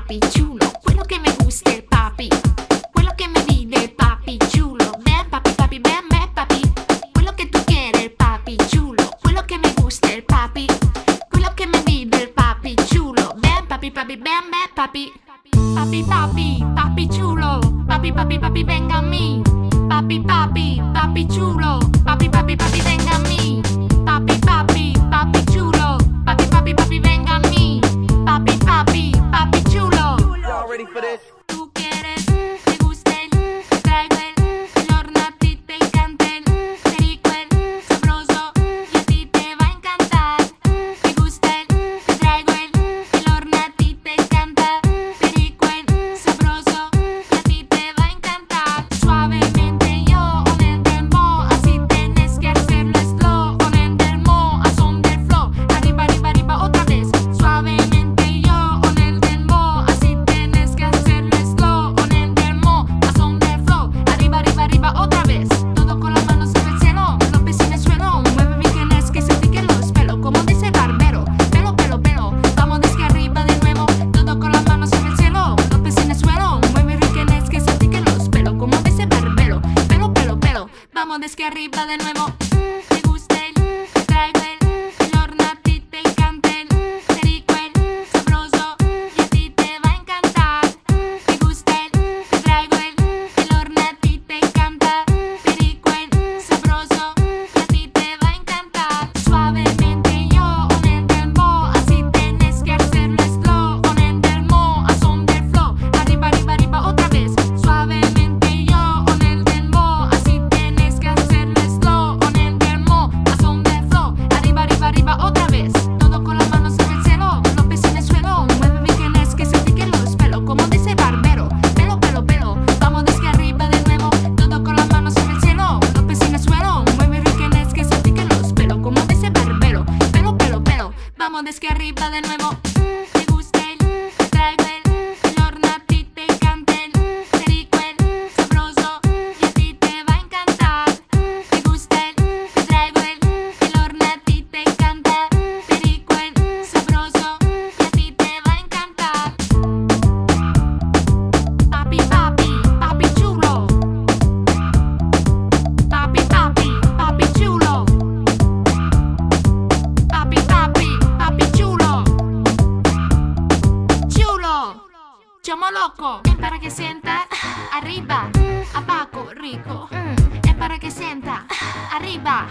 papi chulo, quello che mi gusta il papi, quello che mi pide il papi chulo. Ven papi, papi, ven, ven papi, quello che tu quieres il papi chulo, quello che mi gusta il papi, quello che mi pide il papi chulo. Ven papi, papi, ven, ven papi, papi, papi, papi chulo, papi, papi, papi, venga a mí, papi, papi, papi chulo, papi, papi, papi, venga a mí, papi, papi, papi chulo, papi, papi, papi, venga a mí, papi, papi, papi chulo. Y'all ready for this? Tú quieres, te gusta te traigo el horno a ti te encanta te rico sabroso y a ti te va a encantar. Te gusta te traigo el horno a ti te encanta te rico sabroso y a ti te va a encantar. Suavemente yo on el dembow, así tienes que hacerlo slow. On el dembow, a son del flow, arriba, arriba, arriba otra vez. Suavemente yo on el dembow, así tienes que hacerlo slow. On el dembow, a son del flow, arriba, arriba, arriba otra vez. Todo con las manos en el cielo, los pies en el suelo. Mueve bien tienes que sentir que los pelos como dice barbero. Pelo, pelo, pelo, vamos desde arriba de nuevo. Todo con las manos en el cielo, los pies en el suelo. Mueve bien tienes que sentir que los pelos como dice barbero. Pelo, pelo, pelo, vamos desde arriba de nuevo. Te gusta te traigo el horno a ti te encanta te rico sabroso y a ti te va a encantar. Te gusta te traigo el horno a ti te encanta te rico sabroso y a ti te va a encantar. Suavemente yo on el dembow, así tienes que hacerlo slow. On el dembow, a son del flow, arriba, arriba, arriba otra vez. Suavemente yo on el dembow, así tienes que hacerlo slow. On el dembow, a son del flow, arriba, arriba, arriba otra vez. Todo con las manos en el cielo, los pies en el suelo. Mueve bien tienes que sentir que los pelos como dice barbero. Pelo, pelo, pelo, vamos desde arriba de nuevo. Todo con las manos en el cielo, los pies en el suelo. Mueve bien tienes que sentir que los pelos como dice barbero. Pelo, pelo, pelo, vamos desde arriba de nuevo. Te gusta te traigo el horno a ti te encanta te rico sabroso y a ti te va a encantar. Te gusta te traigo el horno a ti te encanta te rico sabroso y a ti te va a encantar. Papi, papi, papi chulo, papi, papi, papi chulo, papi, papi, papi chulo, chulo, chomo loco. Es para que sienta arriba, abajo rico. Es para que sienta arriba,